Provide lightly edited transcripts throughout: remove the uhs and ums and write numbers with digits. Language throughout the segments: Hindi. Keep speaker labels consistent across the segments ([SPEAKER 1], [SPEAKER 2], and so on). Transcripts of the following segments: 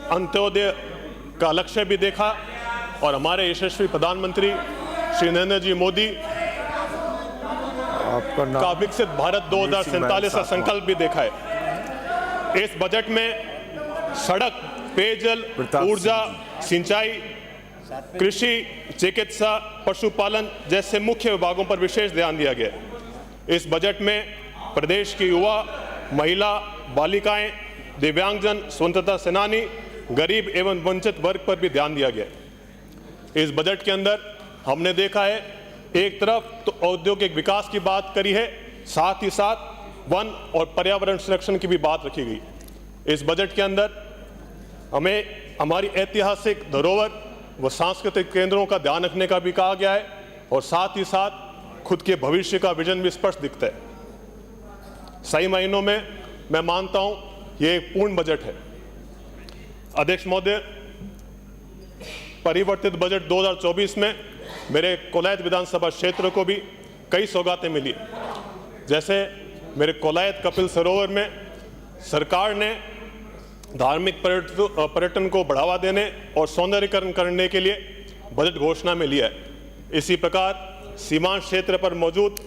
[SPEAKER 1] अंत्योदय का लक्ष्य भी देखा और हमारे यशस्वी प्रधानमंत्री श्री नरेंद्र जी मोदी का विकसित भारत 2047 का संकल्प भी देखा है। इस बजट में सड़क, पेयजल, ऊर्जा, सिंचाई, कृषि, चिकित्सा, पशुपालन जैसे मुख्य विभागों पर विशेष ध्यान दिया गया है। इस बजट में प्रदेश की युवा, महिला, बालिकाएं, दिव्यांगजन, स्वतंत्रता सेनानी, गरीब एवं वंचित वर्ग पर भी ध्यान दिया गया है। इस बजट के अंदर हमने देखा है, एक तरफ तो औद्योगिक विकास की बात करी है, साथ ही साथ वन और पर्यावरण संरक्षण की भी बात रखी गई। इस बजट के अंदर हमें हमारी ऐतिहासिक धरोहर व सांस्कृतिक केंद्रों का ध्यान रखने का भी कहा गया है और साथ ही साथ खुद के भविष्य का विजन भी स्पष्ट दिखता है। सही मायनों में मैं मानता हूं ये एक पूर्ण बजट है। अध्यक्ष महोदय, परिवर्तित बजट 2024 में मेरे कोलायत विधानसभा क्षेत्र को भी कई सौगातें मिली। जैसे मेरे कोलायत कपिल सरोवर में सरकार ने धार्मिक पर्यटन को बढ़ावा देने और सौंदर्यीकरण करने के लिए बजट घोषणा में लिया है। इसी प्रकार सीमांत क्षेत्र पर मौजूद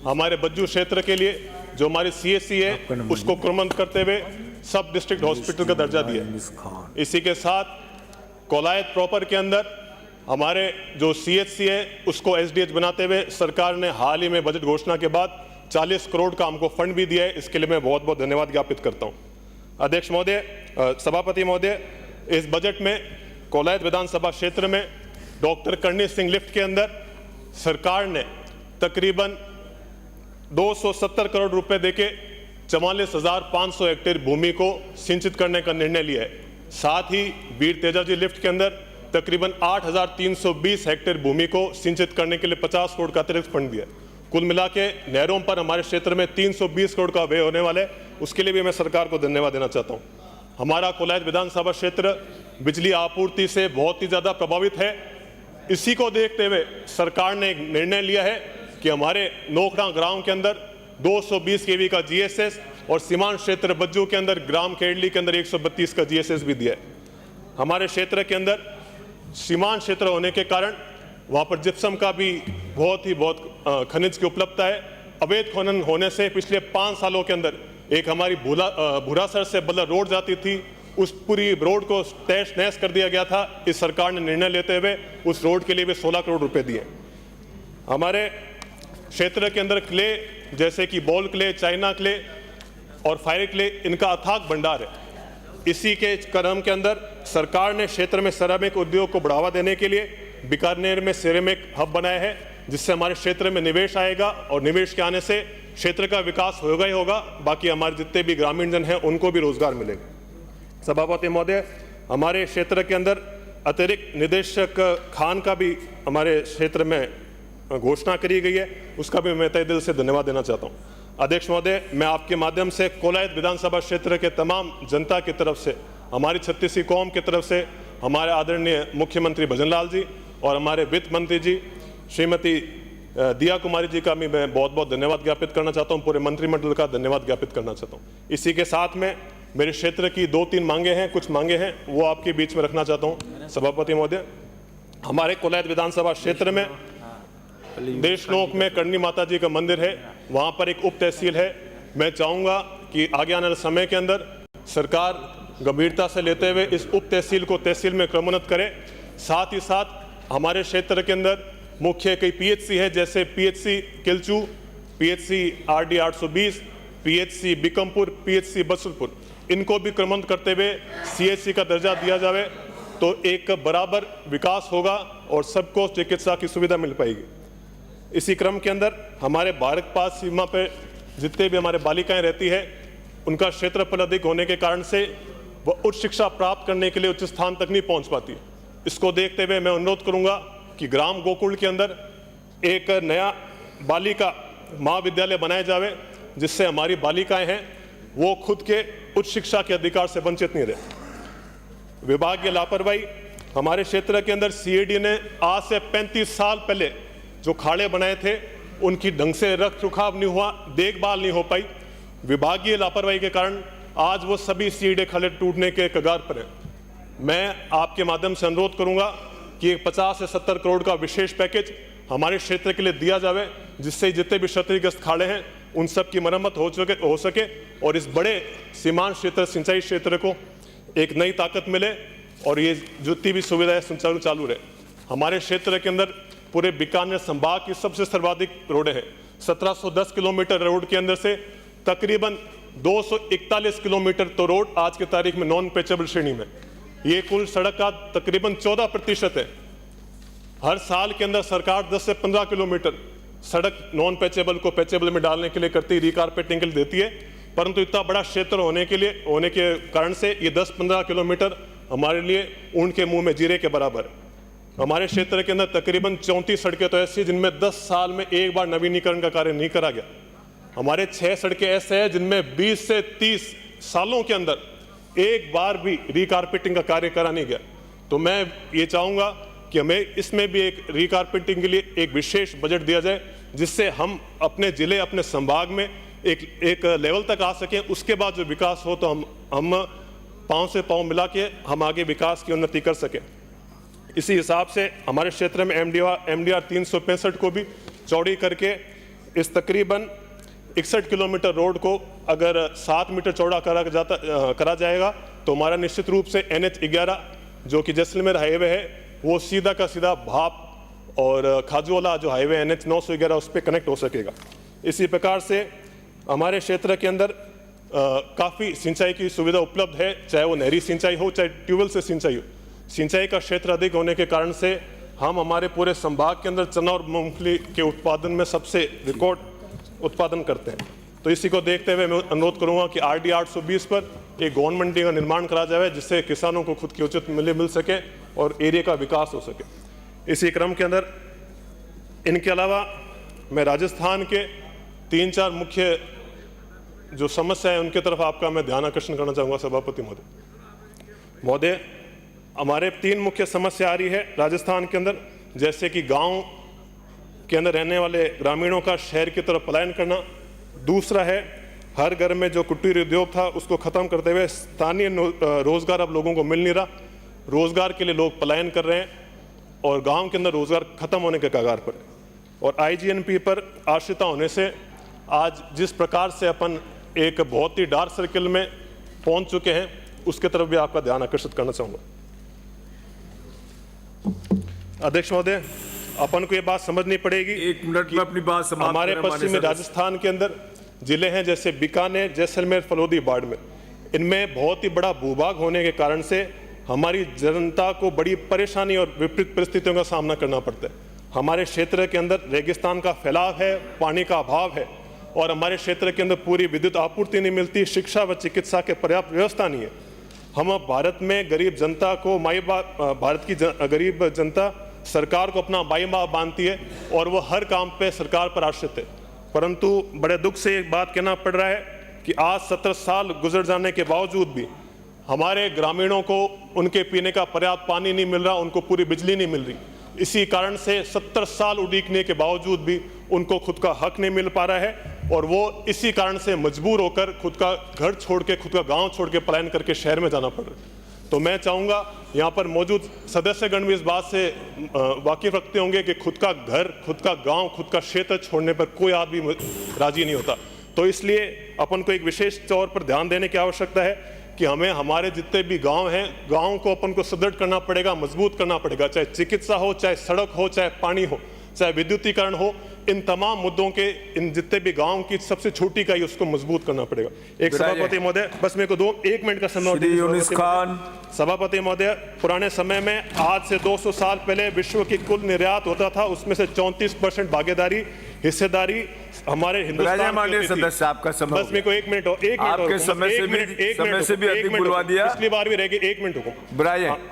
[SPEAKER 1] हमारे बज्जू क्षेत्र के लिए जो हमारी CHC है उसको क्रमबद्ध करते हुए सब डिस्ट्रिक्ट हॉस्पिटल का दर्जा दिया। इसी के साथ कोलायत प्रॉपर के अंदर हमारे जो CHC है उसको SDH बनाते हुए सरकार ने हाल ही में बजट घोषणा के बाद 40 करोड़ का हमको फंड भी दिया है। इसके लिए मैं बहुत बहुत धन्यवाद ज्ञापित करता हूँ। अध्यक्ष महोदय, सभापति महोदय, इस बजट में कोलायत विधानसभा क्षेत्र में डॉक्टर करणी सिंह लिफ्ट के अंदर सरकार ने तकरीबन 270 करोड़ रुपए देके 44,500 हेक्टेयर भूमि को सिंचित करने का निर्णय लिया है। साथ ही वीर तेजाजी लिफ्ट के अंदर तकरीबन 8,320 हेक्टेयर भूमि को सिंचित करने के लिए 50 करोड़ का अतिरिक्त फंड दिया। कुल मिला के नहरों पर हमारे क्षेत्र में 320 करोड़ का व्यय होने वाला है। उसके लिए भी मैं सरकार को धन्यवाद देना चाहता हूँ। हमारा कोलायत विधानसभा क्षेत्र बिजली आपूर्ति से बहुत ही ज़्यादा प्रभावित है। इसी को देखते हुए सरकार ने एक निर्णय लिया है कि हमारे नोखड़ा ग्राम के अंदर 220 kV का GSS और सीमांत क्षेत्र बज्जू के अंदर ग्राम केडली के अंदर 132 का GSS भी दिया है। हमारे क्षेत्र के अंदर सीमांत क्षेत्र होने के कारण वहाँ पर जिप्सम का भी बहुत खनिज की उपलब्धता है। अवैध खनन होने से पिछले 5 सालों के अंदर एक हमारी भूरासर से बल्लर रोड जाती थी, उस पूरी रोड को तहस नहस कर दिया गया था। इस सरकार ने निर्णय लेते हुए उस रोड के लिए भी 16 करोड़ रुपए दिए। हमारे क्षेत्र के अंदर क्ले जैसे कि बॉल क्ले, चाइना क्ले और फायर क्ले, इनका अथाक भंडार है। इसी के क्रम के अंदर सरकार ने क्षेत्र में सिरेमिक उद्योग को बढ़ावा देने के लिए बीकानेर में सिरेमिक हब बनाया है, जिससे हमारे क्षेत्र में निवेश आएगा और निवेश के आने से क्षेत्र का विकास होगा ही होगा। बाकी हमारे जितने भी ग्रामीण जन हैं उनको भी रोजगार मिलेगा। सभापति महोदय, हमारे क्षेत्र के अंदर अतिरिक्त निदेशक खान का भी हमारे क्षेत्र में घोषणा करी गई है, उसका भी मैं तहे दिल से धन्यवाद देना चाहता हूँ। अध्यक्ष महोदय, मैं आपके माध्यम से कोलायत विधानसभा क्षेत्र के तमाम जनता की तरफ से, हमारी छत्तीसी कौम की तरफ से, हमारे आदरणीय मुख्यमंत्री भजन लाल जी और हमारे वित्त मंत्री जी श्रीमती दिया कुमारी जी का भी मैं बहुत बहुत धन्यवाद ज्ञापित करना चाहता हूं। पूरे मंत्रिमंडल का धन्यवाद ज्ञापित करना चाहता हूं। इसी के साथ में मेरे क्षेत्र की 2-3 मांगे हैं, कुछ मांगे हैं, वो आपके बीच में रखना चाहता हूं। सभापति महोदय, हमारे कोलायत विधानसभा क्षेत्र में देशनोक में करणी माता जी का मंदिर है, वहां पर एक उप तहसील है। मैं चाहूंगा कि आगे आने वाले समय के अंदर सरकार गंभीरता से लेते हुए इस उप तहसील को तहसील में क्रमोन्नत करे। साथ ही साथ हमारे क्षेत्र के अंदर मुख्य कई PHC है, जैसे PHC किलचू, PHC RD 820, PHC Bikampur, PHC बसुलपुर, इनको भी क्रमबद्ध करते हुए CHC का दर्जा दिया जाए तो एक बराबर विकास होगा और सबको चिकित्सा की सुविधा मिल पाएगी। इसी क्रम के अंदर हमारे भारत पाक सीमा पे जितने भी हमारे बालिकाएं रहती है, उनका क्षेत्रफल अधिक होने के कारण से वह उच्च शिक्षा प्राप्त करने के लिए उच्च स्थान तक नहीं पहुंच पाती। इसको देखते हुए मैं अनुरोध करूंगा कि ग्राम गोकुल के अंदर एक नया बालिका महाविद्यालय बनाया जाए, जिससे हमारी बालिकाएं हैं वो खुद के उच्च शिक्षा के अधिकार से वंचित नहीं रहे। विभागीय लापरवाही, हमारे क्षेत्र के अंदर CAD ने आज से 35 साल पहले जो खाड़े बनाए थे उनकी ढंग से रख रखाव नहीं हुआ, देखभाल नहीं हो पाई। विभागीय लापरवाही के कारण आज वो सभी CAD खाड़े टूटने के कगार पर हैं। मैं आपके माध्यम से अनुरोध करूंगा कि 50 से 70 करोड़ का विशेष पैकेज हमारे क्षेत्र के लिए दिया जाए, जिससे जितने भी क्षतिग्रस्त खाड़े हैं उन सब की मरम्मत हो सके और इस बड़े सीमांत क्षेत्र सिंचाई क्षेत्र को एक नई ताकत मिले और ये जितनी भी सुविधाएं सुचारू चालू रहे। हमारे क्षेत्र के अंदर पूरे बीकानेर संभाग की सबसे सर्वाधिक रोडें हैं। 1710 किलोमीटर रोड के अंदर से तकरीबन 241 किलोमीटर तो रोड आज की तारीख में नॉन पैचेबल श्रेणी में। ये कुल सड़क का तकरीबन 14% है। हर साल के अंदर सरकार 10 से 15 किलोमीटर सड़क नॉन पैचेबल को पैचेबल में डालने के लिए करती, रिकारपेटिंग के लिए देती है, परंतु इतना बड़ा क्षेत्र होने के कारण से ये 10-15 किलोमीटर हमारे लिए ऊंट के मुंह में जीरे के बराबर है। हमारे क्षेत्र के अंदर तकरीबन 34 सड़कें तो ऐसी जिनमें 10 साल में एक बार नवीनीकरण का कार्य नहीं करा गया। हमारे 6 सड़कें ऐसे हैं जिनमें 20 से 30 सालों के अंदर एक बार भी रिकारपेटिंग का कार्य करा नहीं गया। तो मैं ये चाहूँगा कि हमें इसमें भी एक रिकारपेटिंग के लिए एक विशेष बजट दिया जाए, जिससे हम अपने जिले, अपने संभाग में एक लेवल तक आ सकें। उसके बाद जो विकास हो तो हम पाँव से पाँव मिला के हम आगे विकास की उन्नति कर सकें। इसी हिसाब से हमारे क्षेत्र में MDR 365 को भी चौड़ी करके इस तकरीबन 61 किलोमीटर रोड को अगर 7 मीटर चौड़ा करा जाएगा तो हमारा निश्चित रूप से NH 11 जो कि जैसलमेर हाईवे है वो सीधा का सीधा भाप और खाजूवाला जो हाईवे NH 911 उस पर कनेक्ट हो सकेगा। इसी प्रकार से हमारे क्षेत्र के अंदर काफ़ी सिंचाई की सुविधा उपलब्ध है, चाहे वो नहरी सिंचाई हो चाहे ट्यूबवेल से सिंचाई हो। सिंचाई का क्षेत्र अधिक होने के कारण से हम हमारे पूरे संभाग के अंदर चना और मूंगफली के उत्पादन में सबसे रिकॉर्ड उत्पादन करते हैं। तो इसी को देखते हुए मैं अनुरोध करूंगा कि RD 820 पर एक गौन मंडी का निर्माण करा जाए, जिससे किसानों को खुद की उचित मूल्य मिल सके और एरिया का विकास हो सके। इसी क्रम के अंदर इनके अलावा मैं राजस्थान के 3-4 मुख्य जो समस्या है उनके तरफ आपका मैं ध्यान आकर्षण करना चाहूँगा। सभापति महोदय, हमारे 3 मुख्य समस्या आ रही है राजस्थान के अंदर, जैसे कि गांव के अंदर रहने वाले ग्रामीणों का शहर की तरफ पलायन करना। दूसरा है हर घर में जो कुटीर उद्योग था उसको खत्म करते हुए स्थानीय रोजगार अब लोगों को मिल नहीं रहा, रोजगार के लिए लोग पलायन कर रहे हैं और गांव के अंदर रोजगार खत्म होने के कगार पर है। और IGNP पर आश्रिता होने से आज जिस प्रकार से अपन एक बहुत ही डार्क सर्किल में पहुंच चुके हैं उसके तरफ भी आपका ध्यान आकर्षित करना चाहूँगा। अध्यक्ष महोदय, अपन को ये बात समझनी पड़ेगी,
[SPEAKER 2] 1 मिनट में अपनी बात समाप्त
[SPEAKER 1] हमारे पश्चिमी राजस्थान के अंदर जिले हैं जैसे बीकानेर, जैसलमेर, फलोदी, बाड़मेर, इनमें बहुत ही बड़ा भूभाग होने के कारण से हमारी जनता को बड़ी परेशानी और विपरीत परिस्थितियों का सामना करना पड़ता है। हमारे क्षेत्र के अंदर रेगिस्तान का फैलाव है, पानी का अभाव है और हमारे क्षेत्र के अंदर पूरी विद्युत आपूर्ति नहीं मिलती, शिक्षा व चिकित्सा के पर्याप्त व्यवस्था नहीं है। हम अब भारत में गरीब जनता को भारत की गरीब जनता सरकार को अपना माई बाप मानती है और वो हर काम पे सरकार पर आश्रित है। परंतु बड़े दुख से एक बात कहना पड़ रहा है कि आज 17 साल गुजर जाने के बावजूद भी हमारे ग्रामीणों को उनके पीने का पर्याप्त पानी नहीं मिल रहा, उनको पूरी बिजली नहीं मिल रही। इसी कारण से 70 साल उड़ीकने के बावजूद भी उनको खुद का हक नहीं मिल पा रहा है और वो इसी कारण से मजबूर होकर खुद का घर छोड़ के, खुद का गांव छोड़ के पलायन करके शहर में जाना पड़ रहा है। तो मैं चाहूँगा यहाँ पर मौजूद सदस्यगण भी इस बात से वाकिफ रखते होंगे कि खुद का घर, खुद का गांव, खुद का क्षेत्र छोड़ने पर कोई आदमी राजी नहीं होता। तो इसलिए अपन को एक विशेष तौर पर ध्यान देने की आवश्यकता है कि हमें हमारे जितने भी गांव हैं, गांव को अपन को सुदृढ़ करना पड़ेगा, मजबूत करना पड़ेगा, चाहे चिकित्सा हो, चाहे सड़क हो, चाहे पानी हो, चाहे विद्युतीकरण हो। इन तमाम मुद्दों के इन जितने भी गांव की सबसे छोटी इकाई उसको मजबूत करना पड़ेगा। एक सभापति महोदय, बस मेरे को 1 मिनट का समय। सभापति महोदय, पुराने समय में आज से 200 साल पहले विश्व की कुल निर्यात होता था, उसमें से 34% भागीदारी, हिस्सेदारी हमारे हिंदुस्तान
[SPEAKER 2] माननीय सदस्य आपका समय।
[SPEAKER 1] बस मेरे को 1 मिनट और 1 मिनट
[SPEAKER 2] से भी अधिक बुलवा दिया,
[SPEAKER 1] पिछली बार भी रह गई। 1 मिनट
[SPEAKER 2] हुकुम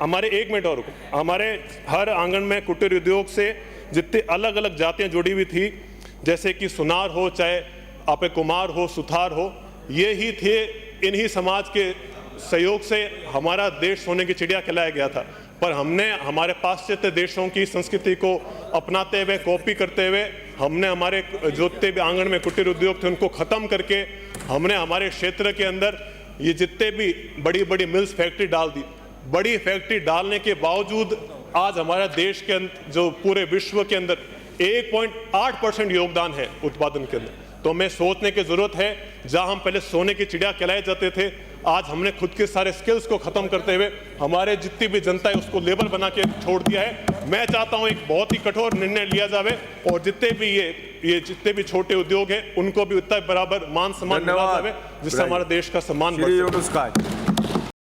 [SPEAKER 1] हमारे 1 मिनट और हुकुम। हमारे हर आंगन में कुटीर उद्योग से जितने अलग अलग जातियां जुड़ी हुई थी, जैसे कि सुनार हो, चाहे आपे कुमार हो, सुथार हो, ये ही थे। इन्हीं समाज के सहयोग से हमारा देश सोने की चिड़िया कहलाया गया था। पर हमने हमारे पाश्चात्य देशों की संस्कृति को अपनाते हुए, कॉपी करते हुए, हमने हमारे जितने भी आंगन में कुटीर उद्योग थे उनको खत्म करके हमने हमारे क्षेत्र के अंदर ये जितने भी बड़ी बड़ी मिल्स फैक्ट्री डाल दी। बड़ी फैक्ट्री डालने के बावजूद आज हमारा देश के जो पूरे विश्व के अंदर 1.8% योगदान है उत्पादन के अंदर। तो हमें सोचने की जरूरत है, जहां हम पहले सोने की चिड़िया कहलाए जाते थे, आज हमने खुद के सारे स्किल्स को खत्म करते हुए हमारे जितनी भी जनता है उसको लेबर बना के छोड़ दिया है। मैं चाहता हूं एक बहुत ही कठोर निर्णय लिया जाए और जितने भी ये जितने भी छोटे उद्योग हैं उनको भी उतना बराबर मान सम्मान मिला
[SPEAKER 2] धन्यवाद।
[SPEAKER 1] जाए, जिससे हमारे देश का सम्मान बढ़े।
[SPEAKER 2] श्री यूनुस खान।